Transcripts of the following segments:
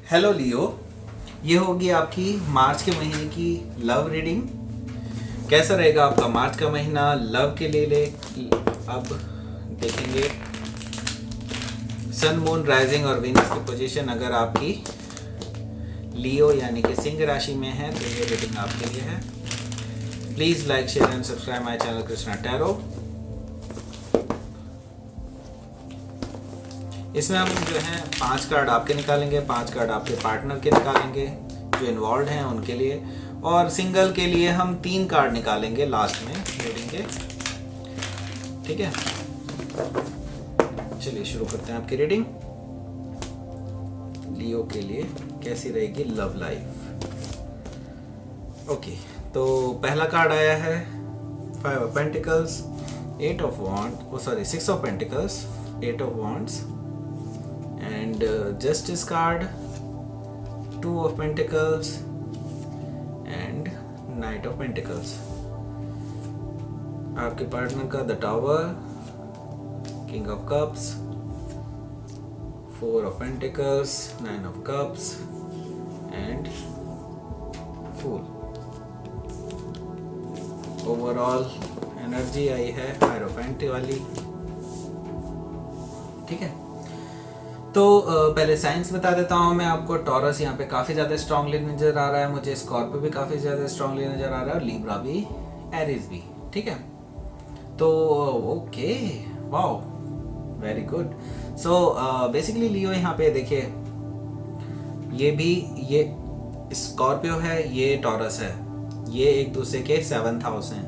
Hello लियो, ये होगी आपकी मार्च के महीने की लव रीडिंग। कैसा रहेगा आपका मार्च का महीना लव के लिए अब देखेंगे। सन मून राइजिंग और वीनस की पोजीशन अगर आपकी लियो यानी कि सिंह राशि में है तो ये रीडिंग आपके लिए है। Please like share and subscribe my channel Krishna tarot. इसमें हम जो है 5 कार्ड आपके निकालेंगे, 5 कार्ड आपके पार्टनर के निकालेंगे जो इन्वॉल्व हैं उनके लिए, और सिंगल के लिए हम 3 कार्ड निकालेंगे लास्ट में रीडिंग के। ठीक है, चलिए शुरू करते हैं आपकी रीडिंग। लियो के लिए कैसी रहेगी लव लाइफ। ओके, तो पहला कार्ड आया है 5 of pentacles, 8 of wand, sorry 6 of pentacles, 8 of wands and justice card, 2 of pentacles and knight of pentacles। आपके पार्टनर का the tower, king of cups, 4 of pentacles, 9 of cups and fool। Overall energy आई है hierophant वाली। ठीक है, तो पहले science बता देता हूँ मैं आपको। टॉरस यहाँ पे काफ़ी ज़्यादा स्ट्रांगली नज़र आ रहा है मुझे, स्कॉर्पियो भी काफ़ी ज़्यादा स्ट्रांगली नज़र आ रहा है, और लीब्रा भी, एरीज भी। ठीक है, तो okay, wow, very good. So basically Leo यहाँ पे देखिए, ये स्कॉर्पियो है, ये टॉरस है, ये एक दूसरे के 7th हाउस हैं,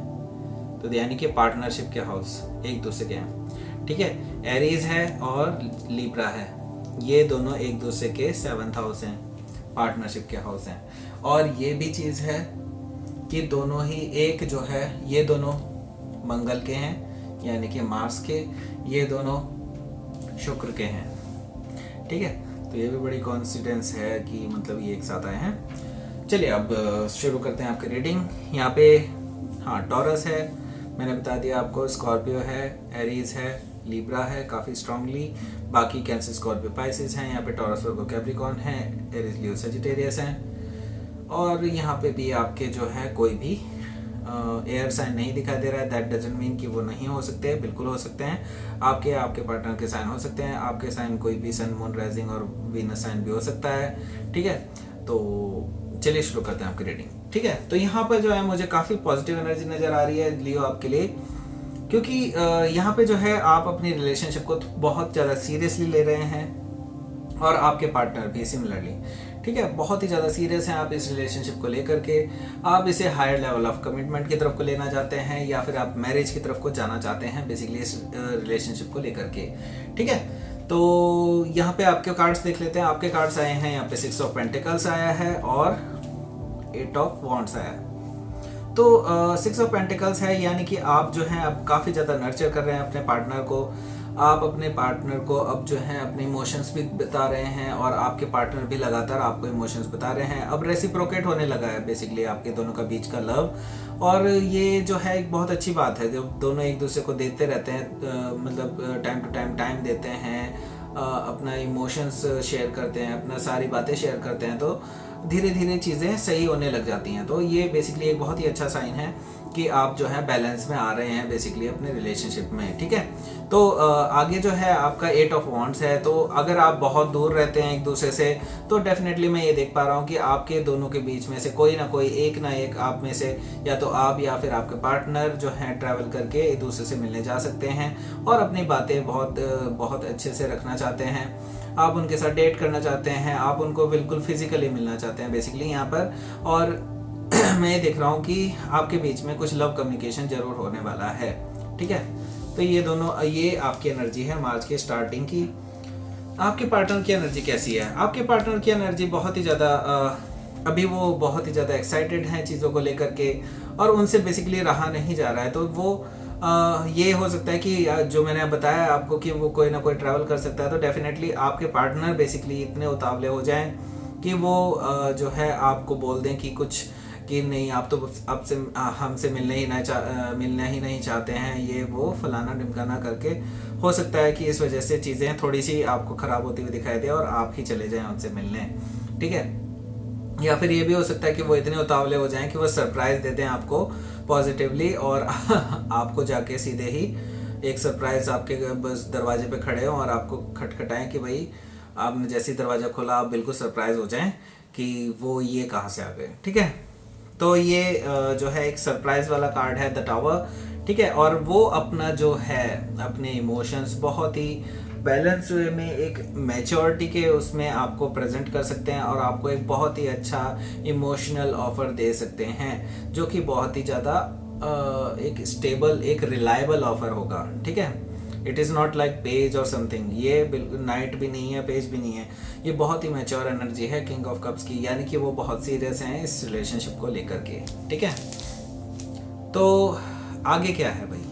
तो यानी कि पार्टनरशिप के हाउस एक दूसरे के हैं। ठीक है, एरीज है और लीब्रा है, ये दोनों एक दूसरे के 7th हाउस हैं, पार्टनरशिप के हाउस हैं। और ये भी चीज़ है कि दोनों ही एक जो है, ये दोनों मंगल के हैं यानी कि मार्स के, ये दोनों शुक्र के हैं। ठीक है, तो ये भी बड़ी कॉन्सिडेंस है कि मतलब ये एक साथ आए हैं। चलिए अब शुरू करते हैं आपकी रीडिंग। यहाँ पे हाँ टॉरस है, मैंने बता दिया आपको, स्कॉर्पियो है, एरीज है, लीब्रा है काफ़ी स्ट्रांगली, बाकी कैंसर, स्कॉर्पियो, पाइसिस हैं, यहाँ पे टॉरस, वर्गो, कैप्रिकॉर्न है, एरीज, लियो, सजिटेरियस हैं। और यहाँ पे भी आपके जो है कोई भी एयर साइन नहीं दिखाई दे रहा है। दैट डजंट मीन कि वो नहीं हो सकते, बिल्कुल हो सकते हैं। आपके पार्टनर के साइन हो सकते हैं, आपके साइन कोई भी सन, मून, राइजिंग और वीनस साइन भी हो सकता है। ठीक है, तो चलिए शुरू करते हैं आपकी रीडिंग। ठीक है, तो यहाँ पर जो है मुझे काफ़ी पॉजिटिव एनर्जी नज़र आ रही है लियो आपके लिए, क्योंकि यहाँ पे जो है आप अपनी रिलेशनशिप को बहुत ज़्यादा सीरियसली ले रहे हैं, और आपके पार्टनर भी सिमिलरली। ठीक है, बहुत ही ज़्यादा सीरियस हैं आप इस रिलेशनशिप को लेकर के। आप इसे हायर लेवल ऑफ कमिटमेंट की तरफ को लेना चाहते हैं, या फिर आप मैरिज की तरफ को जाना चाहते हैं बेसिकली इस रिलेशनशिप को लेकर के। ठीक है, तो यहाँ पे आपके कार्ड्स देख लेते हैं। आपके कार्ड्स आए हैं यहाँ पे 6 ऑफ पेंटिकल्स आया है और 8 ऑफ वॉन्ड्स आया है। तो 6 ऑफ पेंटिकल्स है यानी कि आप जो हैं अब काफ़ी ज़्यादा नर्चर कर रहे हैं अपने पार्टनर को। आप अपने पार्टनर को अब जो है अपने इमोशंस भी बता रहे हैं, और आपके पार्टनर भी लगातार आपको इमोशंस बता रहे हैं। अब रेसिप्रोकेट होने लगा है बेसिकली आपके दोनों का बीच का लव, और ये जो है एक बहुत अच्छी बात है जब दोनों एक दूसरे को देते रहते हैं, मतलब टाइम टू टाइम देते हैं, अपना इमोशंस शेयर करते हैं, अपना सारी बातें शेयर करते हैं, तो धीरे धीरे चीज़ें सही होने लग जाती हैं। तो ये बेसिकली एक बहुत ही अच्छा साइन है कि आप जो है बैलेंस में आ रहे हैं बेसिकली अपने रिलेशनशिप में। ठीक है, तो आगे जो है आपका 8 ऑफ वॉन्ड्स है। तो अगर आप बहुत दूर रहते हैं एक दूसरे से, तो डेफिनेटली मैं ये देख पा रहा हूँ कि आपके दोनों के बीच में से कोई ना एक आप में से, या तो आप या फिर आपके पार्टनर जो है ट्रैवल करके एक दूसरे से मिलने जा सकते हैं, और अपनी बातें बहुत अच्छे से रखना चाहते हैं। आप उनके साथ डेट करना चाहते हैं, आप उनको बिल्कुल फिजिकली मिलना चाहते हैं बेसिकली यहाँ पर। और मैं ये देख रहा हूँ कि आपके बीच में कुछ लव कम्युनिकेशन जरूर होने वाला है। ठीक है, तो ये आपकी एनर्जी है मार्च के स्टार्टिंग की। आपके पार्टनर की एनर्जी कैसी है? आपके पार्टनर की एनर्जी बहुत ही ज़्यादा अभी वो बहुत ही ज़्यादा एक्साइटेड हैं चीज़ों को लेकर के, और उनसे बेसिकली रहा नहीं जा रहा है। तो वो ये हो सकता है कि जो मैंने बताया आपको कि वो कोई ना कोई ट्रैवल कर सकता है, तो डेफिनेटली आपके पार्टनर बेसिकली इतने उतावले हो जाएं कि वो जो है आपको बोल दें कि कुछ कि नहीं आप तो आपसे हमसे मिलना ही नहीं चाहते हैं, ये वो फलाना ढिमकाना करके हो सकता है कि इस वजह से चीज़ें थोड़ी सी आपको ख़राब होती हुई दिखाई दे और आप ही चले जाएं उनसे मिलने। ठीक है। या फिर ये भी हो सकता है कि वो इतने उतावले हो जाएं कि वो सरप्राइज दे दें आपको पॉजिटिवली, और आपको जाके सीधे ही एक सरप्राइज आपके बस दरवाजे पे खड़े हो और आपको खटखटाएं कि भाई आपने जैसे ही दरवाज़ा खोला आप बिल्कुल सरप्राइज हो जाएं कि वो ये कहाँ से आ गए। ठीक है, तो ये जो है एक सरप्राइज वाला कार्ड है द टावर। ठीक है, और वो अपना जो है अपने इमोशंस बहुत ही बैलेंस वे में एक मैच्योरिटी के उसमें आपको प्रेजेंट कर सकते हैं, और आपको एक बहुत ही अच्छा इमोशनल ऑफर दे सकते हैं जो कि बहुत ही ज़्यादा एक स्टेबल, एक रिलायबल ऑफर होगा। ठीक है, it is not like page और समथिंग, ये बिल्कुल नाइट भी नहीं है, पेज भी नहीं है, ये बहुत ही मैच्योर एनर्जी है किंग ऑफ कप्स की, यानी कि वो बहुत सीरियस हैं इस रिलेशनशिप को लेकर के। ठीक है, तो आगे क्या है भाई,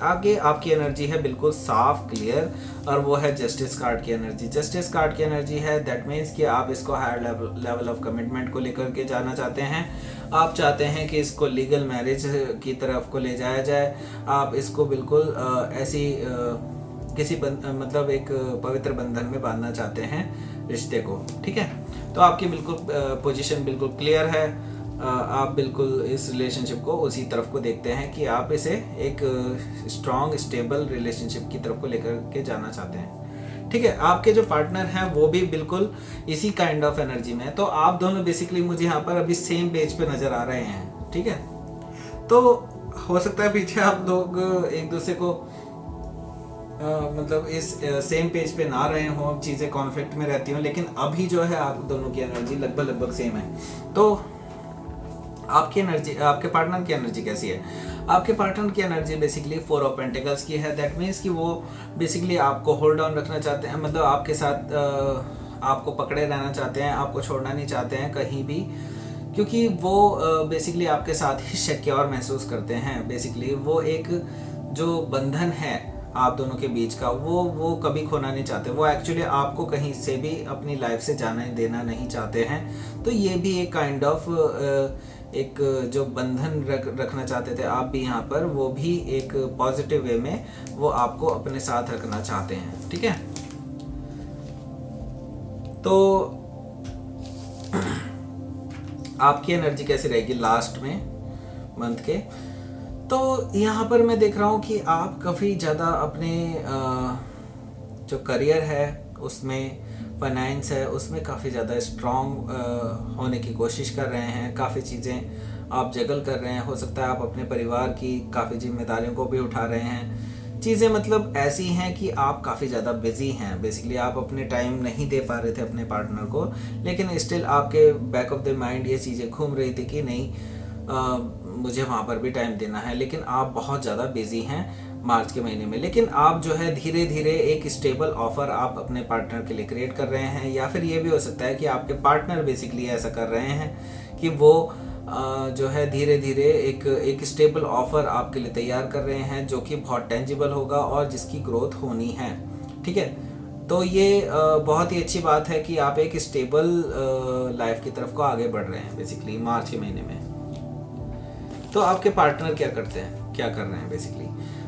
आगे आपकी एनर्जी है बिल्कुल साफ क्लियर, और वो है जस्टिस कार्ड की एनर्जी। जस्टिस कार्ड की एनर्जी है दैट मीन्स कि आप इसको हायर लेवल ऑफ कमिटमेंट को लेकर के जाना चाहते हैं, आप चाहते हैं कि इसको लीगल मैरिज की तरफ को ले जाया जाए, आप इसको बिल्कुल ऐसी किसी मतलब एक पवित्र बंधन में बांधना चाहते हैं रिश्ते को। ठीक है, तो आपकी बिल्कुल पोजीशन बिल्कुल क्लियर है, आप बिल्कुल इस रिलेशनशिप को उसी तरफ को देखते हैं कि आप इसे एक स्ट्रॉन्ग स्टेबल रिलेशनशिप की तरफ को लेकर के जाना चाहते हैं। ठीक है, आपके जो पार्टनर हैं वो भी बिल्कुल इसी काइंड ऑफ एनर्जी में है, तो आप दोनों बेसिकली मुझे यहाँ पर अभी सेम पेज पे नज़र आ रहे हैं। ठीक है, तो हो सकता है पीछे आप लोग एक दूसरे को मतलब इस सेम पेज पे ना रहे हों, चीज़ें कॉन्फ्लिक्ट में रहती हों, लेकिन अभी जो है आप दोनों की एनर्जी लगभग सेम है। तो आपकी एनर्जी, आपके पार्टनर की एनर्जी कैसी है? आपके पार्टनर की एनर्जी बेसिकली 4 ऑफ पेंटिकल्स की है। दैट मीन्स कि वो बेसिकली आपको होल्ड ऑन रखना चाहते हैं, मतलब आपके साथ आपको पकड़े रहना चाहते हैं, आपको छोड़ना नहीं चाहते हैं कहीं भी, क्योंकि वो बेसिकली आपके साथ ही सिक्योर महसूस करते हैं। बेसिकली वो एक जो बंधन है आप दोनों के बीच का, वो कभी खोना नहीं चाहते, वो एक्चुअली आपको कहीं से भी अपनी लाइफ से जाना देना नहीं चाहते हैं। तो ये भी एक काइंड ऑफ एक जो बंधन रखना चाहते थे आप भी यहाँ पर, वो भी एक पॉजिटिव वे में वो आपको अपने साथ रखना चाहते हैं। ठीक है, तो आपकी एनर्जी कैसी रहेगी लास्ट में मंथ के? तो यहाँ पर मैं देख रहा हूँ कि आप काफ़ी ज़्यादा अपने जो करियर है उसमें, फाइनेंस है उसमें काफ़ी ज़्यादा स्ट्रॉन्ग होने की कोशिश कर रहे हैं, काफ़ी चीज़ें आप जगल कर रहे हैं। हो सकता है आप अपने परिवार की काफ़ी जिम्मेदारियों को भी उठा रहे हैं। चीज़ें मतलब ऐसी हैं कि आप काफ़ी ज़्यादा बिजी हैं, बेसिकली आप अपने टाइम नहीं दे पा रहे थे अपने पार्टनर को, लेकिन स्टिल आपके बैक ऑफ द माइंड ये चीज़ें घूम रही थी कि नहीं मुझे वहाँ पर भी टाइम देना है, लेकिन आप बहुत ज़्यादा बिजी हैं मार्च के महीने में। लेकिन आप जो है धीरे धीरे एक स्टेबल ऑफर आप अपने पार्टनर के लिए क्रिएट कर रहे हैं, या फिर ये भी हो सकता है कि आपके पार्टनर बेसिकली ऐसा कर रहे हैं कि वो जो है धीरे धीरे एक स्टेबल ऑफर आपके लिए तैयार कर रहे हैं जो कि बहुत टेंजिबल होगा और जिसकी ग्रोथ होनी है। ठीक है, तो ये बहुत ही अच्छी बात है कि आप एक स्टेबल लाइफ की तरफ को आगे बढ़ रहे हैं बेसिकली मार्च के महीने में। तो आपके पार्टनर क्या करते हैं, क्या कर रहे हैं बेसिकली?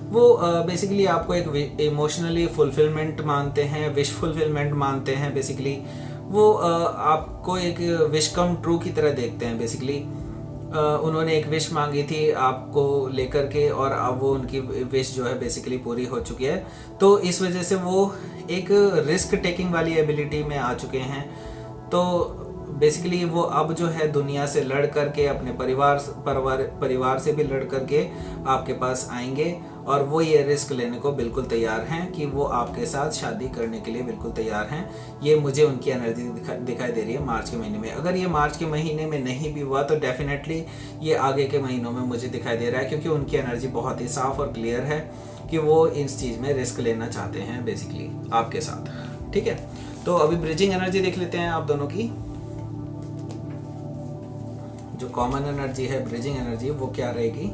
वो बेसिकली आपको एक इमोशनली फुलफिलमेंट मानते हैं, विश फुलफिलमेंट मानते हैं। बेसिकली वो आपको एक विश कम ट्रू की तरह देखते हैं। बेसिकली उन्होंने एक विश मांगी थी आपको लेकर के, और अब वो उनकी विश जो है बेसिकली पूरी हो चुकी है। तो इस वजह से वो एक रिस्क टेकिंग वाली एबिलिटी में आ चुके हैं। तो बेसिकली वो अब जो है दुनिया से लड़ करके, अपने परिवार से भी लड़ करके आपके पास आएंगे, और वो ये रिस्क लेने को बिल्कुल तैयार हैं कि वो आपके साथ शादी करने के लिए बिल्कुल तैयार हैं। ये मुझे उनकी एनर्जी दिखाई दे रही है मार्च के महीने में। अगर ये मार्च के महीने में नहीं भी हुआ तो डेफिनेटली ये आगे के महीनों में मुझे दिखाई दे रहा है, क्योंकि उनकी एनर्जी बहुत ही साफ और क्लियर है कि वो इस चीज़ में रिस्क लेना चाहते हैं बेसिकली आपके साथ। ठीक है, तो अभी ब्रिजिंग एनर्जी देख लेते हैं आप दोनों की। जो कॉमन एनर्जी है ब्रिजिंग एनर्जी, वो क्या रहेगी?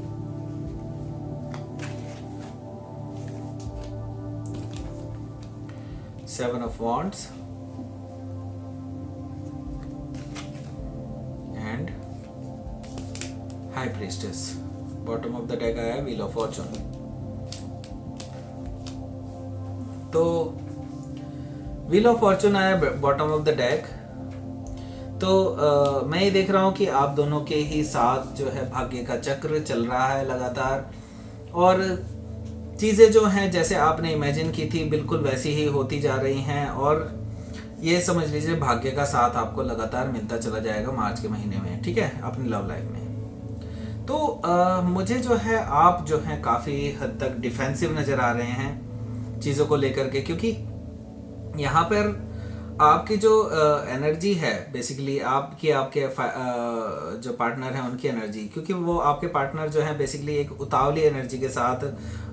Seven of wands and high priestess. Bottom of the deck आया व्हील ऑफ फॉर्चून। तो व्हील ऑफ फॉर्चून आया बॉटम ऑफ द डेक। तो मैं ये देख रहा हूँ कि आप दोनों के ही साथ जो है भाग्य का चक्र चल रहा है लगातार, और चीज़ें जो हैं जैसे आपने इमेजिन की थी बिल्कुल वैसी ही होती जा रही हैं, और ये समझ लीजिए भाग्य का साथ आपको लगातार मिलता चला जाएगा मार्च के महीने में, ठीक है, अपनी लव लाइफ में। तो मुझे जो है आप जो है काफ़ी हद तक डिफेंसिव नज़र आ रहे हैं चीज़ों को लेकर के, क्योंकि यहाँ पर आपकी जो एनर्जी है बेसिकली आपके जो पार्टनर हैं उनकी एनर्जी, क्योंकि वो आपके पार्टनर जो है बेसिकली एक उतावली एनर्जी के साथ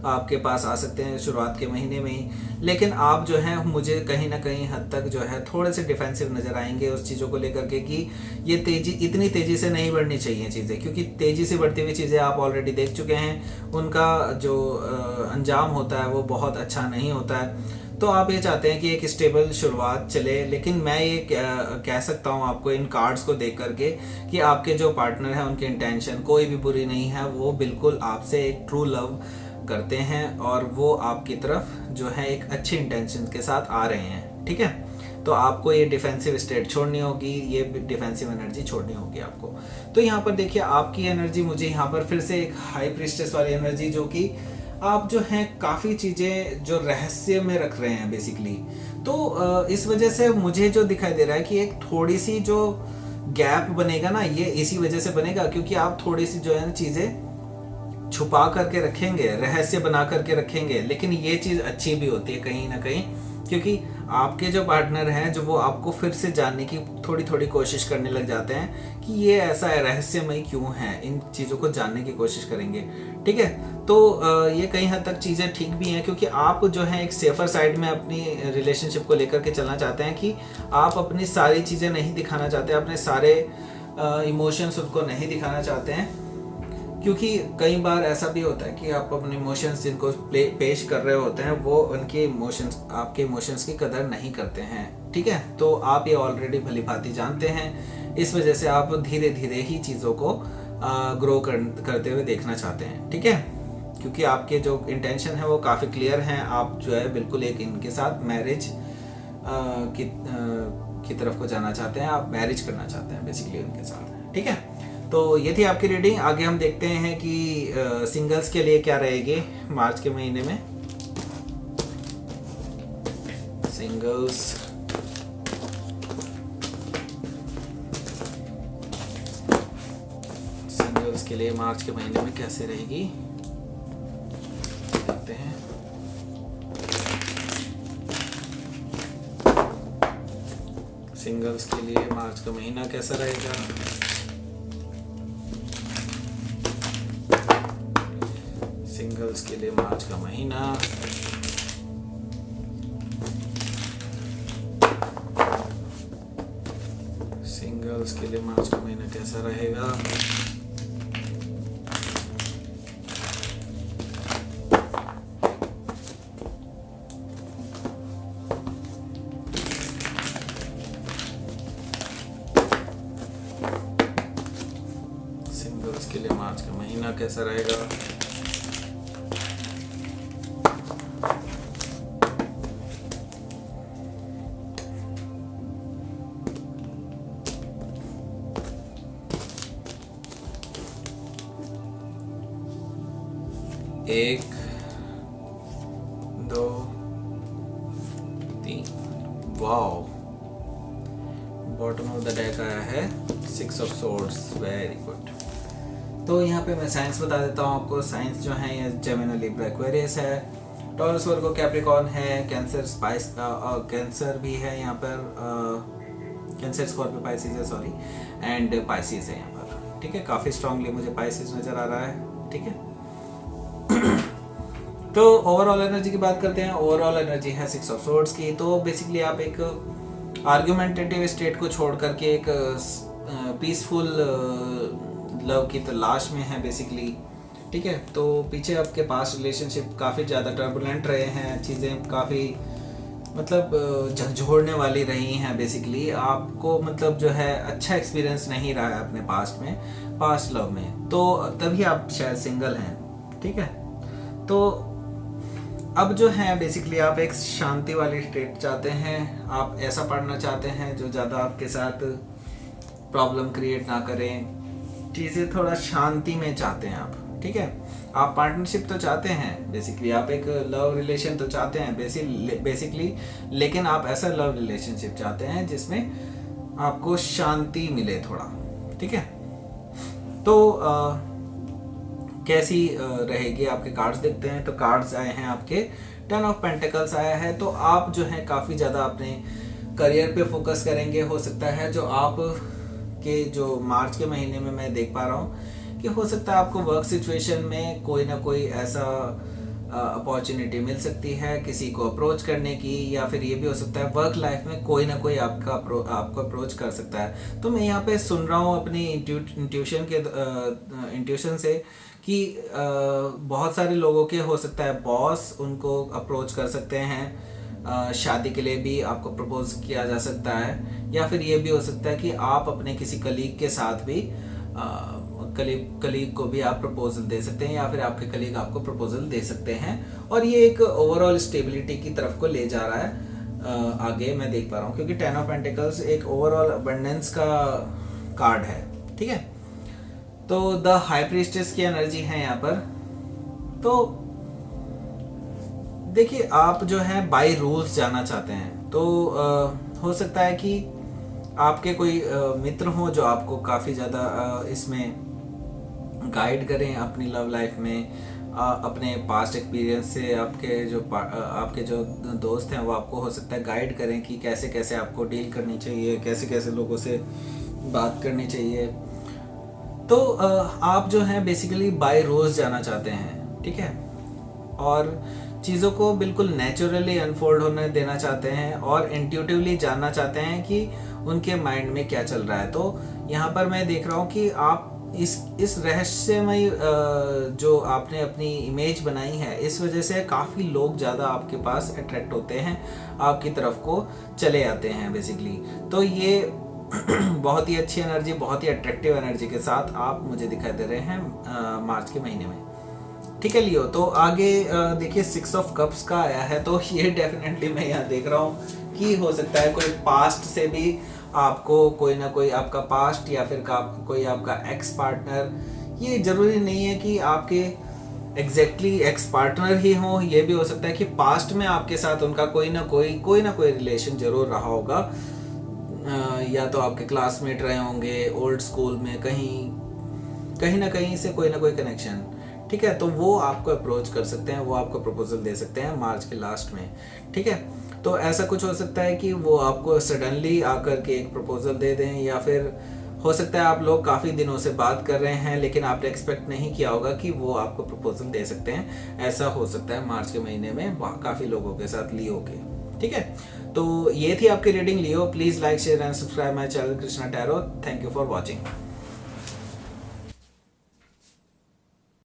आपके पास आ सकते हैं शुरुआत के महीने में ही, लेकिन आप जो हैं मुझे कहीं ना कहीं हद तक जो है थोड़े से डिफेंसिव नज़र आएंगे उस चीज़ों को लेकर के कि ये इतनी तेज़ी से नहीं बढ़नी चाहिए चीज़ें, क्योंकि तेज़ी से बढ़ती हुई चीज़ें आप ऑलरेडी देख चुके हैं, उनका जो अंजाम होता है वो बहुत अच्छा नहीं होता है। तो आप ये चाहते हैं कि एक स्टेबल शुरुआत चले, लेकिन मैं ये कह सकता हूँ आपको इन कार्ड्स को देख करके कि आपके जो पार्टनर हैं उनकी इंटेंशन कोई भी बुरी नहीं है, वो बिल्कुल आपसे एक ट्रू लव करते हैं और वो आपकी तरफ जो है एक अच्छी इंटेंशन के साथ आ रहे हैं, ठीक है। तो आपको ये डिफेंसिव स्टेट छोड़नी होगी, ये डिफेंसिव एनर्जी छोड़नी होगी आपको। तो यहाँ पर देखिए आपकी एनर्जी, मुझे यहाँ पर फिर से एक हाई प्रीस्टेस वाली एनर्जी, जो कि आप जो हैं काफ़ी चीज़ें जो रहस्य में रख रहे हैं बेसिकली। तो इस वजह से मुझे जो दिखाई दे रहा है कि एक थोड़ी सी जो गैप बनेगा ना, ये इसी वजह से बनेगा क्योंकि आप थोड़ी सी जो है ना चीज़ें छुपा करके रखेंगे, रहस्य बना करके रखेंगे, लेकिन ये चीज़ अच्छी भी होती है कहीं ना कहीं, क्योंकि आपके जो पार्टनर हैं जो वो आपको फिर से जानने की थोड़ी थोड़ी कोशिश करने लग जाते हैं कि ये ऐसा है, रहस्यमय क्यों है, इन चीज़ों को जानने की कोशिश करेंगे, ठीक है। तो ये कई हद तक चीज़ें ठीक भी हैं क्योंकि आप जो है एक सेफर साइड में अपनी रिलेशनशिप को लेकर के चलना चाहते हैं कि आप अपनी सारी चीज़ें नहीं दिखाना चाहते, अपने सारे इमोशंस उनको नहीं दिखाना चाहते हैं, क्योंकि कई बार ऐसा भी होता है कि आप अपने इमोशंस जिनको पेश कर रहे होते हैं वो उनके इमोशंस, आपके इमोशंस की कदर नहीं करते हैं, ठीक है। तो आप ये ऑलरेडी भली भांति जानते हैं, इस वजह से आप धीरे धीरे ही चीज़ों को ग्रो करते हुए देखना चाहते हैं, ठीक है, क्योंकि आपके जो इंटेंशन है वो काफ़ी क्लियर हैं। आप जो है बिल्कुल एक इनके साथ मैरिज की तरफ को जाना चाहते हैं, आप मैरिज करना चाहते हैं बेसिकली उनके साथ, ठीक है। तो ये थी आपकी रीडिंग। आगे हम देखते हैं कि सिंगल्स के लिए क्या रहेगी मार्च के महीने में। सिंगल्स के लिए मार्च के महीने में कैसे रहेगी देखते हैं। सिंगल्स के लिए मार्च का महीना कैसा रहेगा। सिंगल्स के लिए मार्च का महीना, सिंगल्स के लिए मार्च का महीना कैसा रहेगा। सिंगल्स के लिए मार्च का महीना कैसा रहेगा। एक, दो, तीन, wow, bottom of the deck आया है 6 ऑफ सोर्ड्स, वेरी गुड। तो यहाँ पे मैं साइंस बता देता हूँ आपको। साइंस जो है ये जेमिनी, लिब्रा, एक्वेरियस है, टॉरस, वर्गो, कैप्रिकॉर्न है, कैंसर, कैंसर भी है यहाँ पर, कैंसर, स्कॉर्पियो, पाइसिस है, सॉरी, एंड पाइसिस है यहाँ पर, ठीक है। काफ़ी स्ट्रांगली मुझे पाइसिस नज़र आ रहा है, ठीक है। तो ओवरऑल एनर्जी की बात करते हैं। ओवरऑल एनर्जी है 6 ऑफ सोर्ड्स की। तो बेसिकली आप एक आर्ग्यूमेंटेटिव स्टेट को छोड़ करके एक पीसफुल लव की तलाश में है बेसिकली, ठीक है। तो पीछे आपके पास रिलेशनशिप काफ़ी ज़्यादा टर्बुलेंट रहे हैं, चीज़ें काफ़ी मतलब झकझोरने वाली रही हैं बेसिकली। आपको मतलब जो है अच्छा एक्सपीरियंस नहीं रहा है अपने पास्ट में, पास्ट लव में, तो तभी आप शायद सिंगल हैं, ठीक है। तो अब जो है बेसिकली आप एक शांति वाली स्टेट चाहते हैं, आप ऐसा पढ़ना चाहते हैं जो ज़्यादा आपके साथ प्रॉब्लम क्रिएट ना करें, चीज़ें थोड़ा शांति में चाहते हैं आप, ठीक है। आप पार्टनरशिप तो चाहते हैं बेसिकली, आप एक लव रिलेशन तो चाहते हैं बेसिकली, लेकिन आप ऐसा लव रिलेशनशिप चाहते हैं जिसमें आपको शांति मिले थोड़ा, ठीक है। तो कैसी रहेगी, आपके कार्ड्स देखते हैं। तो कार्ड्स आए हैं आपके 10 ऑफ पेंटिकल्स आया है। तो आप जो है काफ़ी ज़्यादा अपने करियर पे फोकस करेंगे। हो सकता है जो आप के जो मार्च के महीने में मैं देख पा रहा हूँ कि हो सकता है आपको वर्क सिचुएशन में कोई ना कोई ऐसा अपॉर्चुनिटी मिल सकती है किसी को अप्रोच करने की, या फिर ये भी हो सकता है वर्क लाइफ में कोई ना कोई आपको अप्रोच कर सकता है। तो मैं यहाँ पे सुन रहा हूँ अपनी इंट्यूशन से कि बहुत सारे लोगों के हो सकता है बॉस उनको अप्रोच कर सकते हैं, शादी के लिए भी आपको प्रपोज किया जा सकता है, या फिर ये भी हो सकता है कि आप अपने किसी कलीग के साथ भी कलीग को भी आप प्रपोजल दे सकते हैं, या फिर आपके कलीग आपको प्रपोजल दे सकते हैं। और ये एक ओवरऑल स्टेबिलिटी की तरफ को ले जा रहा है आगे मैं देख पा रहा हूँ, क्योंकि 10 ऑफ पेंटिकल्स एक ओवरऑल अबंडेंस का कार्ड है, ठीक है। तो द हाई प्रीस्टेस की एनर्जी है यहाँ पर। तो देखिए आप जो है बाय रूल्स जाना चाहते हैं, तो हो सकता है कि आपके कोई मित्र हो जो आपको काफ़ी ज़्यादा इसमें गाइड करें अपनी लव लाइफ में, अपने पास्ट एक्सपीरियंस से आपके जो दोस्त हैं वो आपको हो सकता है गाइड करें कि कैसे कैसे आपको डील करनी चाहिए, कैसे कैसे लोगों से बात करनी चाहिए। तो आप जो है बेसिकली बाय रोज जाना चाहते हैं, ठीक है, और चीज़ों को बिल्कुल नेचुरली अनफोल्ड होने देना चाहते हैं और इंट्यूटिवली जानना चाहते हैं कि उनके माइंड में क्या चल रहा है। तो यहाँ पर मैं देख रहा हूँ कि आप इस रहस्यमय जो आपने अपनी इमेज बनाई है, इस वजह से काफ़ी लोग ज़्यादा आपके पास अट्रैक्ट होते हैं, आपकी तरफ को चले आते हैं बेसिकली। तो ये बहुत ही अच्छी एनर्जी, बहुत ही अट्रैक्टिव एनर्जी के साथ आप मुझे दिखाई दे रहे हैं मार्च के महीने में, ठीक है लियो। तो आगे देखिए 6 ऑफ कप्स का आया है। तो ये डेफिनेटली मैं यहाँ देख रहा हूँ कि हो सकता है कोई पास्ट से भी आपको कोई ना कोई आपका पास्ट, या फिर कोई आपका एक्स पार्टनर, ये जरूरी नहीं है कि आपके एग्जैक्टली एक्स पार्टनर ही हो, ये भी हो सकता है कि पास्ट में आपके साथ उनका कोई ना कोई रिलेशन जरूर रहा होगा, या तो आपके क्लासमेट रहे होंगे ओल्ड स्कूल में, कहीं ना कहीं से कोई ना कोई कनेक्शन, ठीक है। तो वो आपको अप्रोच कर सकते हैं, वो आपको प्रपोजल दे सकते हैं मार्च के लास्ट में, ठीक है। तो ऐसा कुछ हो सकता है कि वो आपको सडनली आकर के एक प्रपोजल दे दें, या फिर हो सकता है आप लोग काफ़ी दिनों से बात कर रहे हैं लेकिन आपने एक्सपेक्ट नहीं किया होगा कि वो आपको प्रपोजल दे सकते हैं। ऐसा हो सकता है मार्च के महीने में काफ़ी लोगों के साथ लियो के, ठीक है। तो ये थी आपकी reading Leo. Please like share and subscribe my channel Krishna tarot. Thank you for watching.